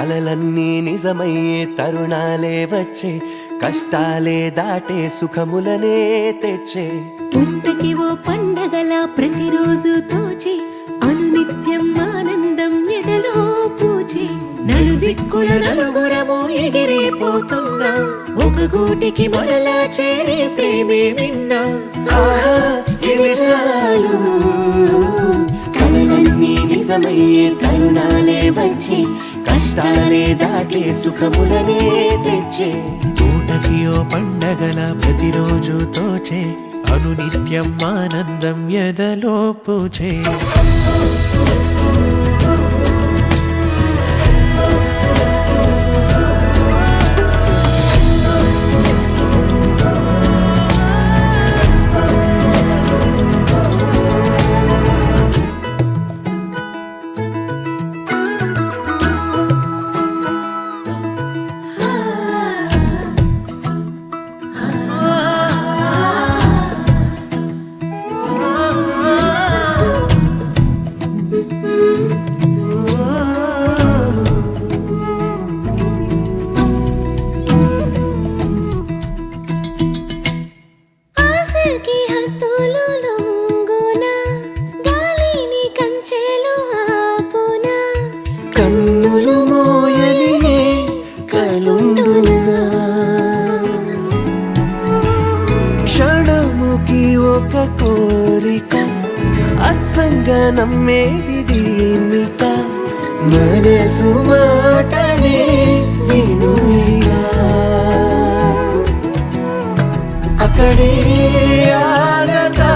కలలన్నీ నిజమయ్యే తరుణాలే వచ్చే కష్టాలే దాటే సుఖములనే తెచ్చే పుట్టకి ఓ పండగల ప్రతిరోజు తోచే అనునిత్యం ఆనందం ఎదలో పూచే నలుదిక్కుల నలుగురము ఎగిరిపోతున్నా ఒక గూటికి మొరలా చేరే ప్రేమే విన్నా ఆహా ఇది చాలు కలలన్నీ నిజమయ్యే తరుణాలే వచ్చే కష్టాలే దాటే సుఖములనే తెచ్చే పూటకి ఓ పండగల ప్రతిరోజు తోచే అనునిత్యం ఆనందం ఎదలో పూచే కన్నులు మోయని కలుండునా క్షణముకి ఒక కోరిక అత్సంగా నమ్మేది దీనిక మనసు మాటనే వినుగా అక్కడే ఆగగా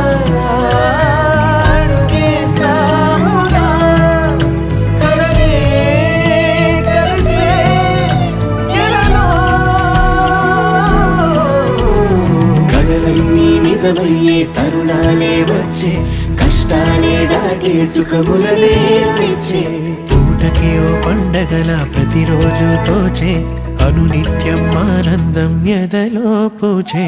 నిజమయ్యే తరుణాలే వచ్చే కష్టాలే దాటే సుఖములనే తెచ్చే పూటకి ఓ పండగల ప్రతిరోజు తోచే అనునిత్యం ఆనందం ఎదలో పూచే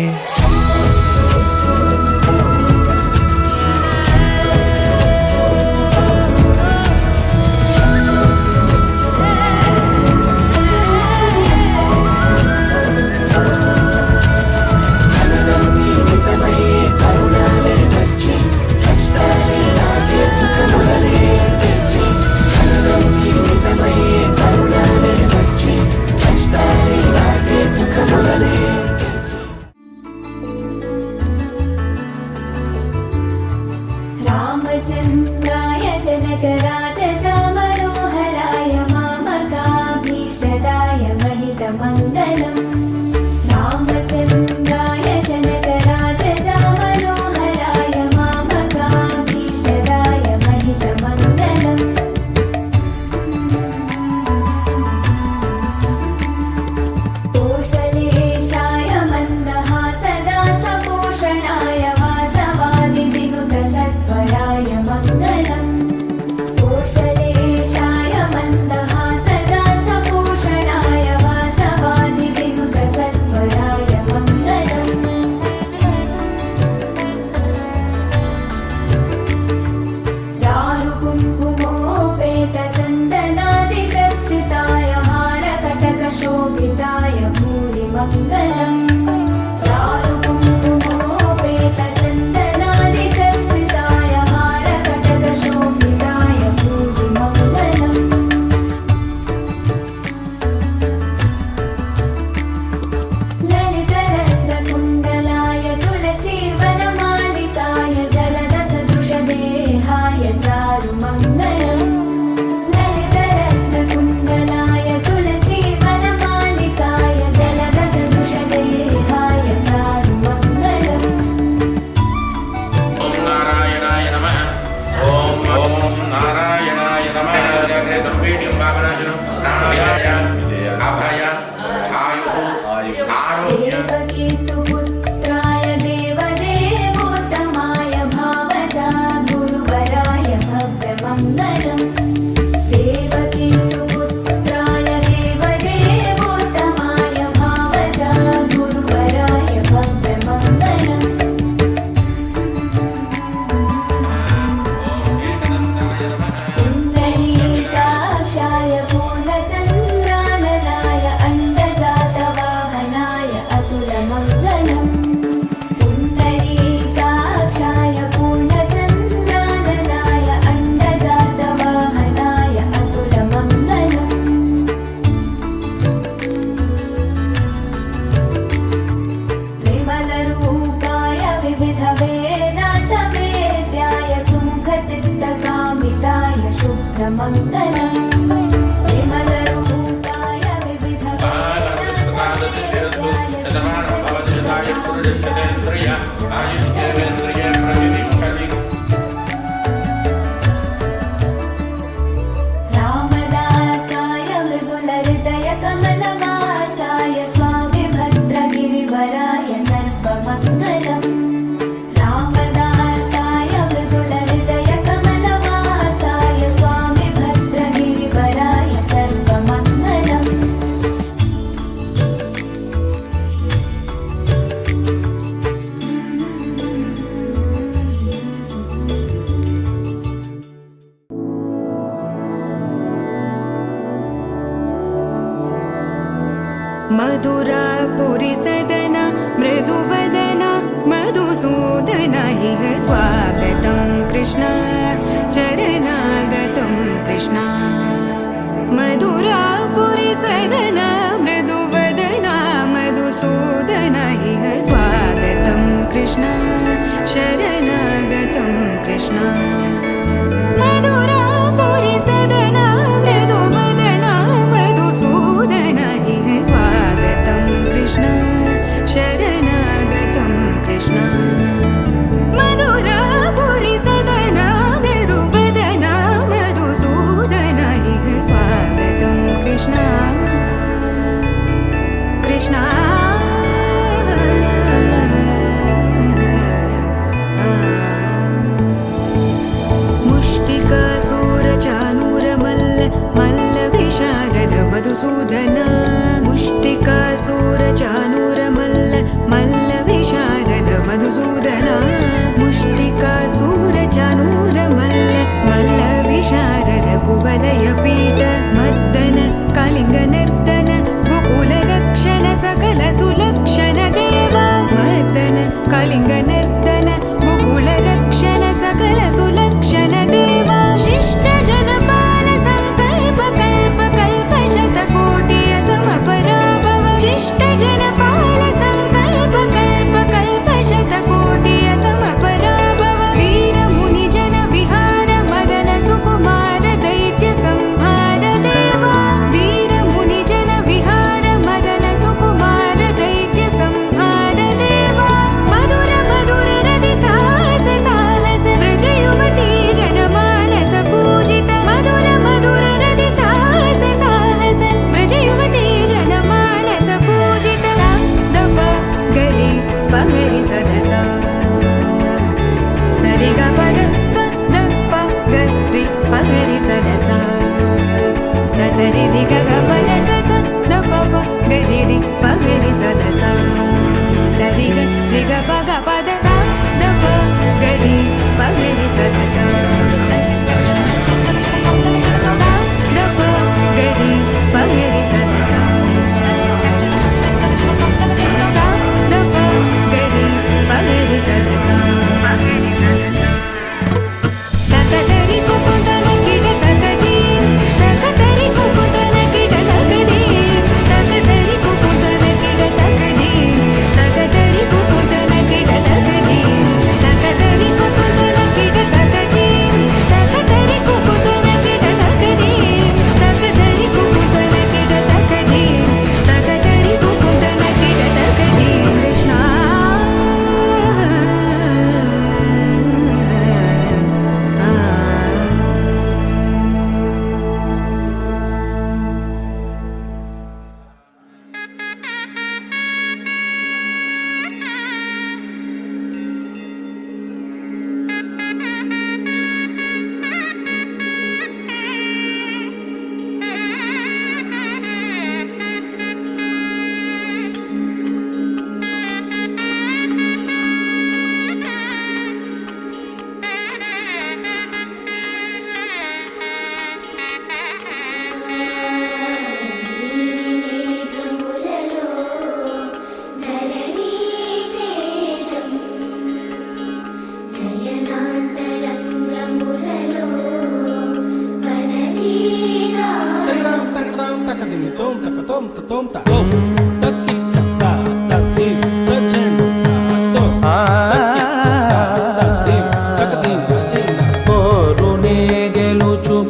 रामचन्द्राय जनकराजचामनोहराय मामकाभीष्टदाय महितमङ्गलम् रामचन्द्राय जनकराजचामनोहराय मामकाभीष्टदाय महितमङ्गलम् कोशलेशाय मन्दहासदासपोषणाय वासवादिविनुतसत्वराय मङ्गलम् कोशलेशाय मन्दहासदासपोषणाय वासवादिविनुतसत्वराय मङ्गलम् चारुकुङ्कुमोपेतचन्दनादिचर्चिताय हारकटकशोभिताय भूरिमङ्गलम् चारुकुङ्कुमोपेतचन्दनादिचर्चिताय हारकटकशोभिताय भूरिमङ्गलम् ललितरत्नकुण्डलाय तुलसीवनमालिकाय जलदसदृशदेहाय चारुमङ्गलम् ललितरत्नकुण्डलाय तुलसीवनमालिकाय जलदसदृशदेहाय चारुमङ्गलम् ओम नारायणाय नमः ओम नारायणाय नमः सर्वेण्यं भावनाजनं प्राणायाम अभय आयुः आरोग्य देवकीसुपुत्राय देवदेवोत्तमाय भावजा गुरुवराय भव्यमङ्गलम् सर्वमङ्गलम् विमलरूपाय रामदासाय मृदुलहृदयकमलवासाय स्वामी भद्रगिरिवराय सर्वमङ्गलम् रामदासाय मृदुलहृदयकमलवासाय स्वामी भद्रगिरिवराय सर्वमङ्गलम् मधुरापुरी सदन मृदुवदन मधुसूदन इह स्वागतं कृष्ण चरणागतं कृष्ण मधुरापुरी सदन मृदुवदन मधुसूदन इह स्वागतं कृष्ण शरणागतं कृष्ण मधुरापुरी सदन मृदुवदन मधुसूदन इह स्वागतं कृष्ण शरणागतं कृष्ण मधुरापुरी सदन मृदुवदन मधुसूदन इह स्वागतं कृष्ण कृष्ण मुष्टिकासूरचानूरमल्ल मल्लविशारद मधुसूदन मुष्टिकासूरचानूरमल्ल मल्लविशारद मधुसूदन मुष्टिकासूरचानूरमल्ल मल्लविशारद कुवलयपीठ मर्दन कलिङ्गनर्दन गोकुलरक्षण सकल सुलक्षण देवा मर्दन कलिङ्गनर्दन गोकुलरक्षण सकल सुलक्षण देवा शिष्ट जनपाल संकल्प कल्प कल्प शतकोटि असमपराभव शिष्ट जनपाल संकल्प कल्प कल्प शतकोटि असमपराभव वीर मुनि जन विहार मदन सुकुमार दैत्य संहार देवा वीर मुनि जन विहार मदन सुकुमार दैत्य संहार देवा मधुर मधुर रति साहस साहस व्रज युवती जनमानस पूजित मधुर मधुर रति साहस साहस व्रज युवती जनमानस पूजित दप गरि पगरि सदसा सरि ग पद स द प गरि पगरि सदसा स सरि रि ग ग पद स स द प प गरि रि पगरि सदसा सरि ग रि ग प ग पद स द प गरि पगरि सदसा द प गरि पगरि सदसा द प गरि पगरि सदसा तकदरि कुकुतन किट तकदीम तकदरि कुकुतन किट तकदीम तकदरि कुकुतन किट तकदीम तकदरि कुकुतन किट तकदीम तकदरि कुकुतन किट तकदीम तकदरि कुकुतन किट तकदीम तकदरि कुकुतन किट तकदीम तकदरि कुकुतन किट तकदीम कृष्ण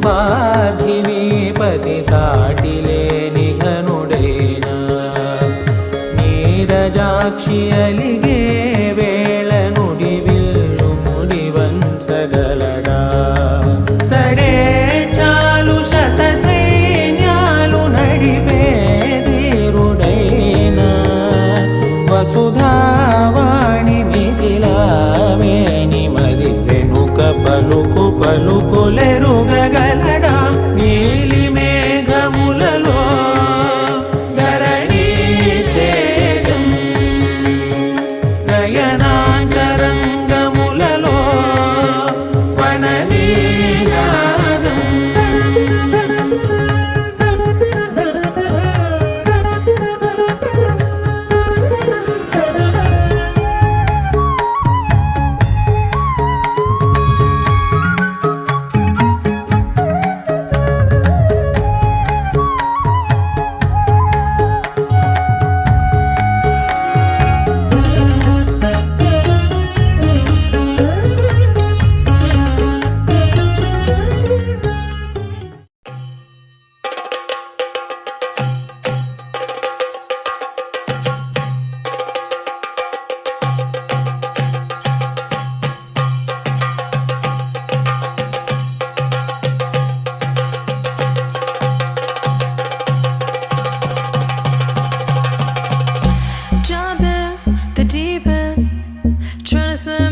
పార్థివీపతి సాటిలేని ఘనుడైనా నీరజాక్షి అలిగే వేళ నుడి విల్లు ముడి వంచగలడా సడే చాలు శత సైన్యాలు నడిపే ధీరుడైనా వసుధావాణి మిథిలావేణి మది వెనుక పలుకు పలుకులెరుగగలడా నీలి మేఘములలో ధరణీ తేజం నయనాంతరంగములలో వననీనాదం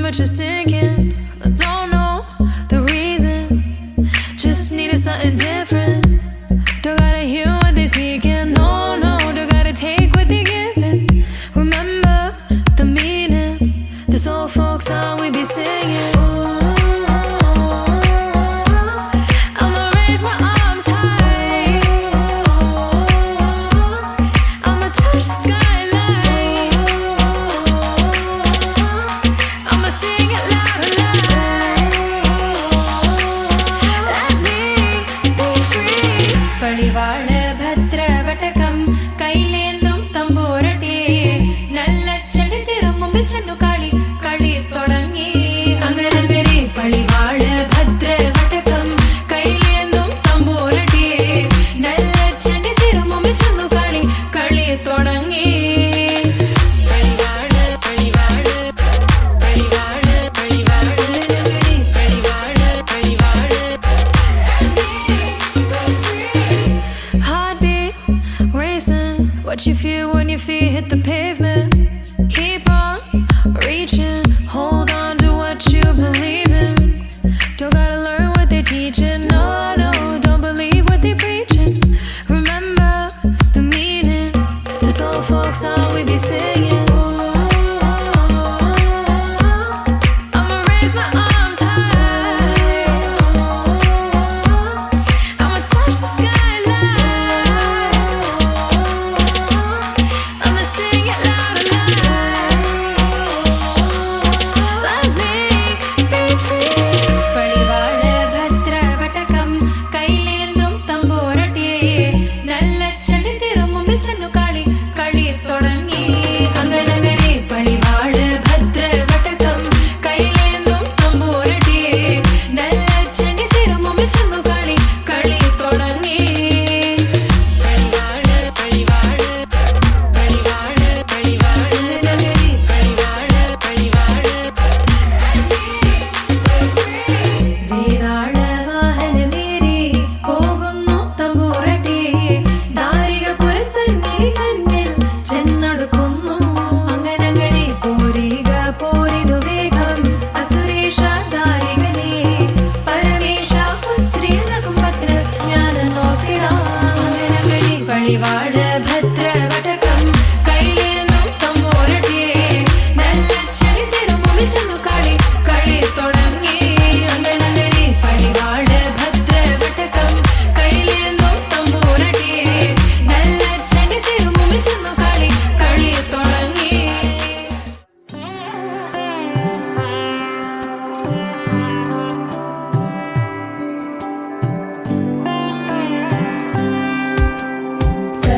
but you're sinking. I don't know the reason. Just needed something different. Don't gotta hear what they speaking. No, no, don't gotta take what they giving. Remember the meaning. This old folk song we be singing. I'ma raise my arms high. I'ma touch the skyline. I'ma sing it loud and loud. Let me be free. പടിവാള ഭദ്രവടകം കൈലേന്തും തമ്പൂരട്ടി നല്ല ചെടി തിരുമുമ്പിൽ ചെന്നു കളി കളി തുടങ്ങി അങ്ങനെ പടിവാള ഭദ്രവടകം കൈലേന്തും തമ്പൂരട്ടി നല്ല ചെടി തിരുമുമ്പിൽ ചെന്നു കളി കളി തുടങ്ങി പടിവാള പടിവാള പടിവാള പടിവാള പടിവാള പടിവാള Heartbeat racing. What you feel when your feet hit the pavement? Keep on reaching. Hold on to what you believe in. Don't gotta learn what they teaching. No, no, don't believe what they preaching. Remember the meaning. This old folk song we be singing. I'ma raise my arms high. I'ma touch the skyline. I'ma sing it loud and loud. Let me be free. പടിവാള ഭദ്രവടകം കൈലേന്തും തമ്പൂരട്ടി നല്ല ചെടി തിരുമുമ്പിൽ ചെന്നു കളി കളി തുടങ്ങി അങ്ങനെ പടിവാള ഭദ്രവടകം കൈലേന്തും തമ്പൂരട്ടി നല്ല ചെടി തിരുമുമ്പിൽ ചെന്നു കളി കളി തുടങ്ങി പടിവാള പടിവാള പടിവാള പടിവാള പടിവാള പടിവാള വേതാള വാഹനമേറി പോകുന്നു തമ്പൂരട്ടി ദാരിക പുരസന്നിധി തന്നിൽ ചെന്നടുക്കുന്നു അങ്ങനെ പോരിക പോരിനു വേഗം അസുരേഷ ദാരികനെ പരമേശ പുത്രിയനകും പത്രജ്ഞാന നോക്കിടാം അങ്ങനെ പടിവാള ഭദ്രവടകം കൈലേന്തും തമ്പൂരട്ടി നല്ല ചെടി തിരുമുമ്പിൽ ചെന്നു കളി കളി തുടങ്ങി അങ്ങനെ പടിവാള ഭദ്രവടകം കൈലേന്തും തമ്പൂരട്ടി നല്ല ചെടി തിരുമുമ്പിൽ ചെന്നു കളി കളി തുടങ്ങി ग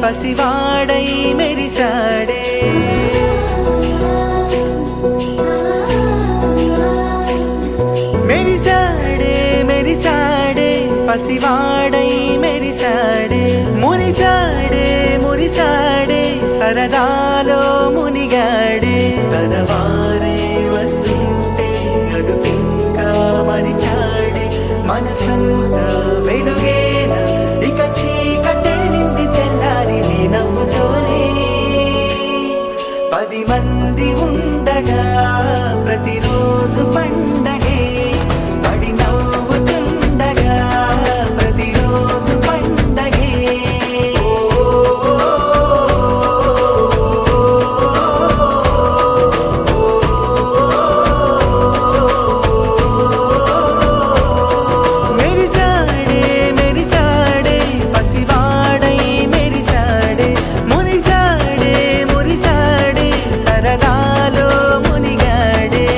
పసివాడై మెరిసాడే మెరిసాడే మెరిసాడే పసివాడై మెరిసాడే మురిసాడే మురిసాడే సరదాలో మునిగాడే తనవారే వస్తుంటే అడుపింకా మరిచాడే మనసంతా వెలుగేనా ఇక చీకటెళ్ళింది తెల్లారి నీ నవ్వుతోనే 10 మంది ఉండగా ప్రతిరోజు పండగే పడి నవ్వుతుండగా ప్రతిరోజు పండగే మెరిసాడే మెరిసాడే పసివాడై మెరిసాడే మురిసాడే మురిసాడే సరదాలో మునిగాడే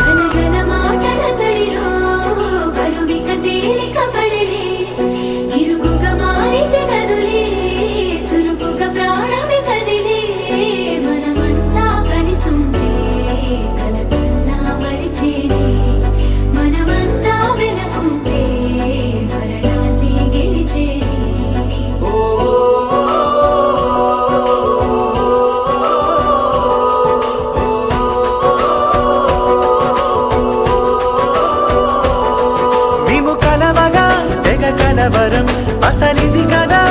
ఘనఘన మాటల సడిలో బరువిక తేలిక పడలే ఇరుగుగా మారితే కదులే చురుకుగా ప్రాణమి కదిలే మనమంతా కలిసుంటే కలకున్నా మరిచేనే మనమంతా వెనకుంటే మరణాన్ని గెలిచేనే మేము కలవగా తెగ కలవరం అసలిది కదా